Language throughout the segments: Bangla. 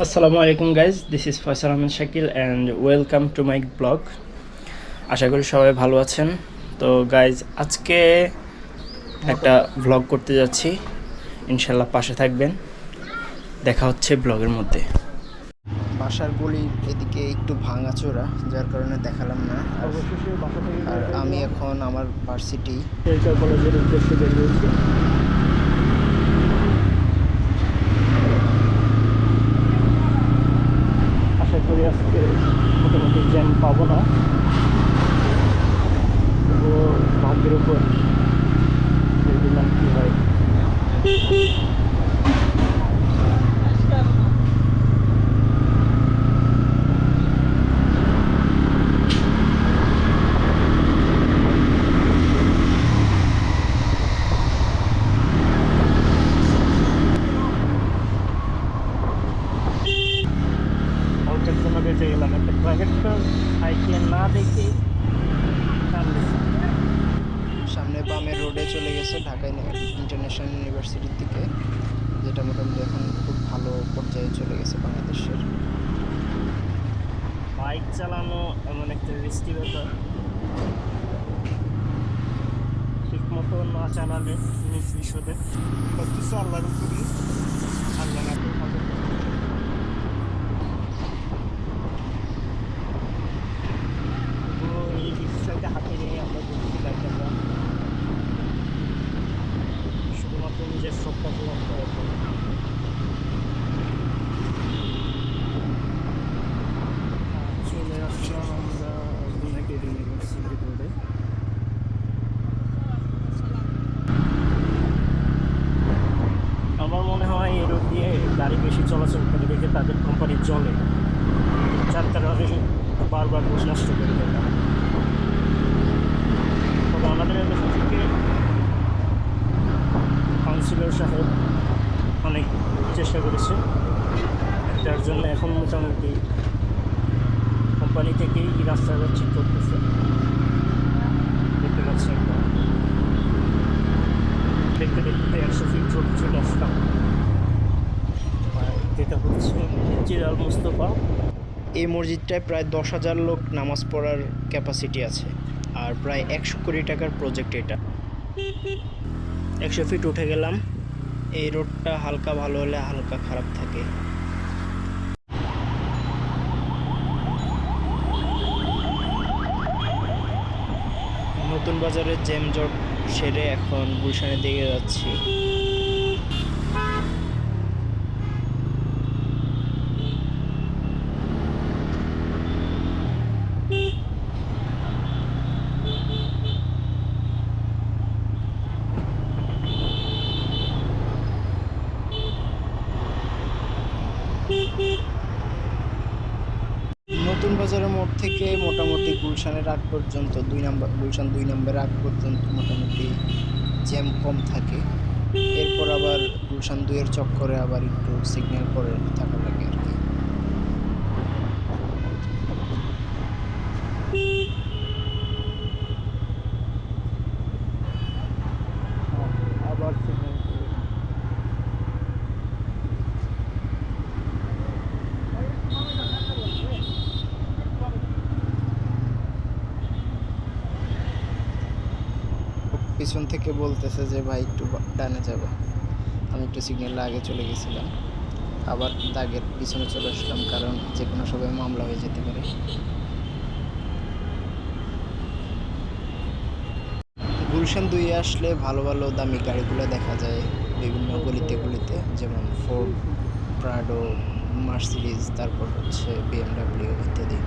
আসসালামু আলাইকুম guys, this is Faisal Ahmed Shakil and welcome to my blog. আশা করি সবাই ভালো আছেন। তো গাইজ, আজকে একটা ব্লগ করতে যাচ্ছি, ইনশাল্লাহ পাশে থাকবেন। দেখা হচ্ছে ব্লগের মধ্যে। বাসার গলির এদিকে একটু ভাঙাচোরা, যার কারণে দেখালাম না। আর আমি এখন আমার ভার্সিটি কলেজের উদ্দেশ্যে বেরিয়েছি। আশা করি আজকে মোটামুটি জ্যাম পাবো না, তবুও ভাগ্যের উপর দেখলাম কী হয়। অল্পের জন্য বেঁচে গেলাম, একটা প্রাইভেট কার সাইকেল না দেখে সামনে বামে রোডে চলে গেছে ঢাকা ইন্টারন্যাশনাল ইউনিভার্সিটির দিকে, যেটা মোটামুটি এখন খুব ভালো পর্যায়ে চলে গেছে বাংলাদেশের। বাইক চালানো এমন একটা রিস্কি ব্যাপার, ঠিক মতো না চালালে নিজ বিশদে সব কিছু আল্লাহর উপরই, আল্লাহ না তো হবে। তো এই ডিসিশনটা হাতে নিয়ে আমরা ঘুরছি বাইক আমরা শুধুমাত্র নিজের শখটা পূরণ করার জন্য। চলে আসলাম আমরা গুনাগের ইউনিভার্সিটি রোডে। আমার মনে হয় এই রোড দিয়ে গাড়ি বেশি চলাচল করে দেখে তাদের কোম্পানি চলে, যার কারণে বারবার রোজ নষ্ট করে দেয়। তবে আমাদের এলাকা থেকে কাউন্সিলর সাহেব অনেক চেষ্টা করেছে, যার জন্য এখন মোটামুটি কোম্পানি থেকেই রাস্তাঘাট ঠিক করতেছে। দেখতে পাচ্ছি একদম দেখতে দেখতে 100 ফিট রোড চলে আসলাম। যেটা হচ্ছে মসজিদ আল মুস্তফা। এই মসজিদটায় প্রায় 10,000 লোক নামাজ পড়ার ক্যাপাসিটি আছে, আর প্রায় 100 কোটি টাকার প্রজেক্ট এটা। 100 ফিট উঠে গেলাম। এই রোডটা হালকা ভালো হলে হালকা খারাপ থাকে। নতুন বাজারের জ্যামজট সেরে এখন গুলশানের দিকে যাচ্ছি। নতুন বাজারের মোড় থেকে মোটামুটি গুলশানের আগ পর্যন্ত গুলশান 2 নম্বরের আগ পর্যন্ত মোটামুটি জ্যাম কম থাকে। এরপর আবার গুলশান 2-এর চক্করে আবার একটু সিগন্যাল করে থাকা লাগে আর কি। আবার পিছন থেকে বলতেছে যে ভাই একটু ডানে যাবে, আমি একটু সিগন্যালে আগে চলে গেছিলাম, আবার দাগের পিছনে চলে আসলাম, কারণ যে কোনো সময় মামলা হয়ে যেতে পারে। গুলশান 2-এ আসলে ভালো ভালো দামি গাড়িগুলো দেখা যায় বিভিন্ন গলিতে গলিতে, যেমন ফোর্ড, প্রাডো, মার্সিডিজ, তারপর হচ্ছে বিএমডাব্লিউ ইত্যাদি।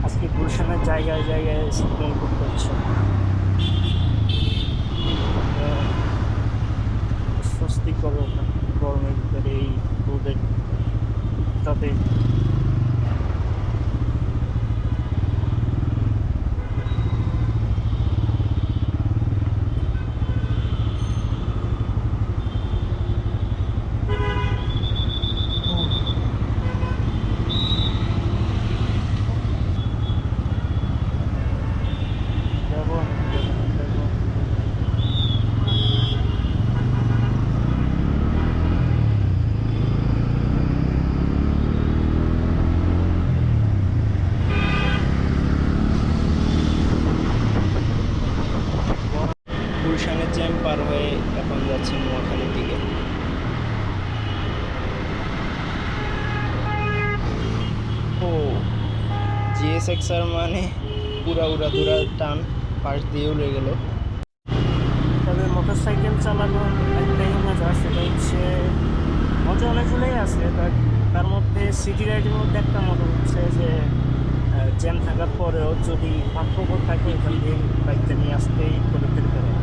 আজকে গুলশানের জায়গায় জায়গায় সিগন্যাল করতে হচ্ছে। স্বস্তিকর গরমের ভিতরে এই রোদের তাতে হয়ে এখন যাচ্ছি নোয়াখালীর দিকে। ও জিএসএক্সআর মানে পুরা উড়াধুরা টান পাশ দিয়ে উড়ে গেল। তবে মোটরসাইকেল চালানোর একটাই মজা, সেটা হচ্ছে মজা অনেকগুলোই আছে, তার মধ্যে সিটি রাইডের মধ্যে একটা মজা হচ্ছে যে জ্যাম থাকার পরেও যদি পার্থক্য থাকে এখান দিয়ে বাইকটা নিয়ে আসতেই করে ফেলতে হবে।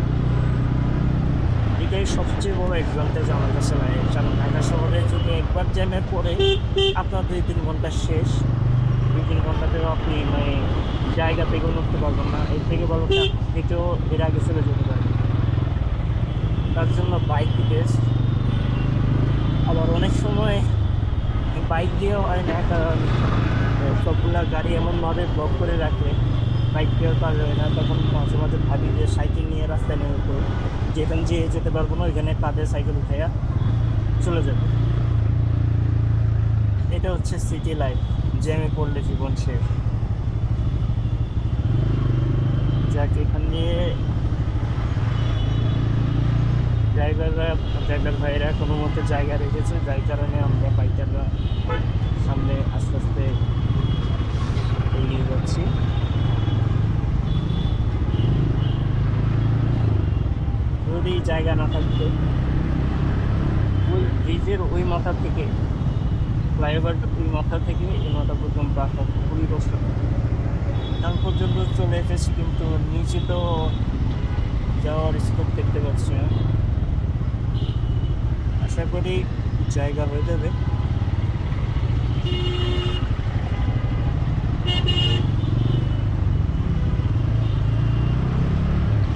এটাই সবচেয়ে বড় অ্যাডভান্টেজ আমার কাছে লাগে, কারণ ঢাকা শহরে যদি একবার জ্যামে পড়ে আপনার 2-3 ঘন্টা শেষ। 2-3 ঘন্টাতেও আপনি মানে জায়গা থেকে উঠতে পারবেন না, এর থেকে বড় হেঁটেও এর আগে চলে যেতে পারবেন। তার জন্য বাইক বেস্ট। আবার অনেক সময় বাইক দিয়েও হয় না, কারণ সবগুলা গাড়ি এমনভাবে ব্লক করে রাখে বাইক দিয়েও পার হয় না। তখন মাঝে মাঝে ভাবি যে সাইকেল নিয়ে রাস্তায় নেমে পড়ি, যেখানে যেতে পারবো না ওইখানে তাদের সাইকেল উঠাইয়া চলে যাবে। এটা হচ্ছে সিটি লাইফ, জ্যামে পড়লে জীবন শেষ। যাক, এখান দিয়ে ড্রাইভার ভাইরা কোনো মতো জায়গা রেখেছে, যার কারণে আমরা বাইকাররা সামনে আস্তে আস্তে এগিয়ে যাচ্ছি। যদি জায়গা না থাকতো ওই ব্রিজের ওই মাথা থেকে, ফ্লাইওভারটা ওই মাথা থেকে এই মাথা পর্যন্ত আসা খুবই কষ্ট, তার পর্যন্ত চলে এসেছি, কিন্তু নিচে তো যাওয়ার স্কোপ দেখতে পাচ্ছি না। আশা করি জায়গা হয়ে যাবে।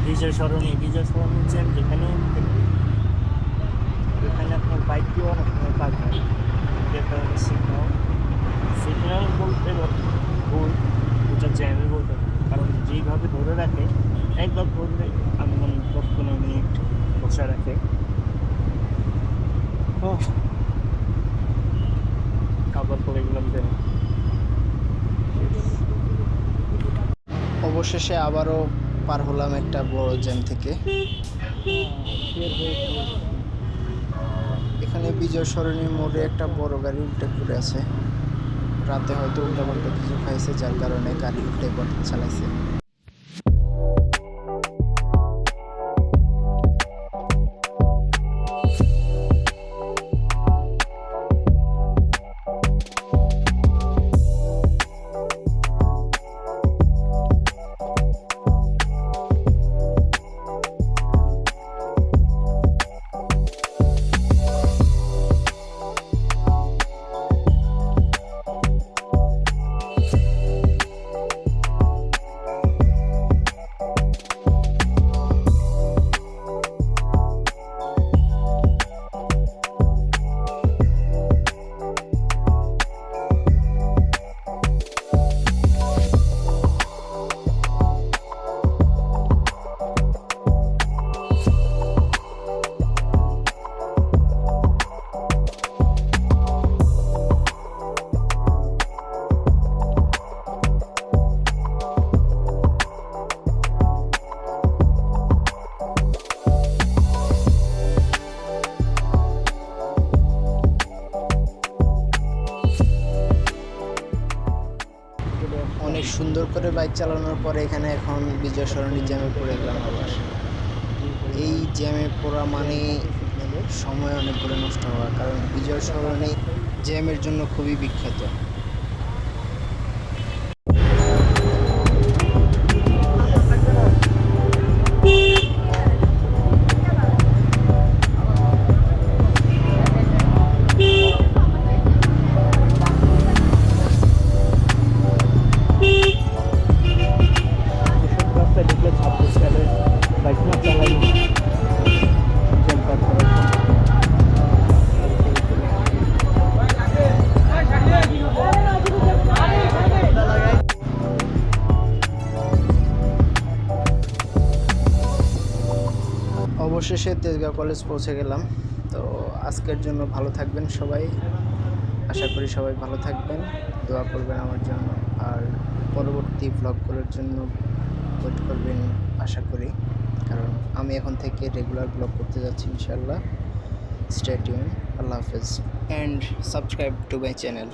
বিজয় সরণি জ্যাম যেখানে এখানে আপনার বাইক দিয়েও অনেক সময় কাজ হয়। সিগন্যাল বলতে ভুল, ওটা জ্যামে বলতে হবে, কারণ যেইভাবে ধরে রাখে একবার ধরলে আমি 10-15 মিনিট বসে রাখে। আবার পড়ে গেলাম জ্যামে। অবশেষে আবারও পার হলাম একটা বড় জ্যাম থেকে। এখানে বিজয় সরণির মোড়ে একটা বড় গাড়ি উল্টে পড়ে আছে। রাতে হয়তো উল্টাপাল্টা কিছু খাইছে, যার কারণে গাড়ি উল্টে চালাইছে। অনেক সুন্দর করে বাইক চালানোর পরে এখানে এখন বিজয় সরণি জ্যামে পড়ে গেলাম আবার। এই জ্যামে পড়া মানে সময় অনেক করে নষ্ট হওয়া, কারণ বিজয় সরণি জ্যামের জন্য খুবই বিখ্যাত। দেখলে ছাব্বিশ সালে বাইক না চালাই জ্যাম পার করার অবশেষে তেজগাঁও কলেজ পৌঁছে গেলাম। তো আজকের জন্য ভালো থাকবেন সবাই, আশা করি সবাই ভালো থাকবেন, দোয়া করবেন আমার জন্য, আর পরবর্তী ব্লগগুলোর জন্য ওয়েট করবেন আশা করি। কারণ আমি এখন থেকে রেগুলার ব্লগ করতে যাচ্ছি ইনশাল্লাহ। Stay tune. আল্লাহ হাফেজ and subscribe to my channel.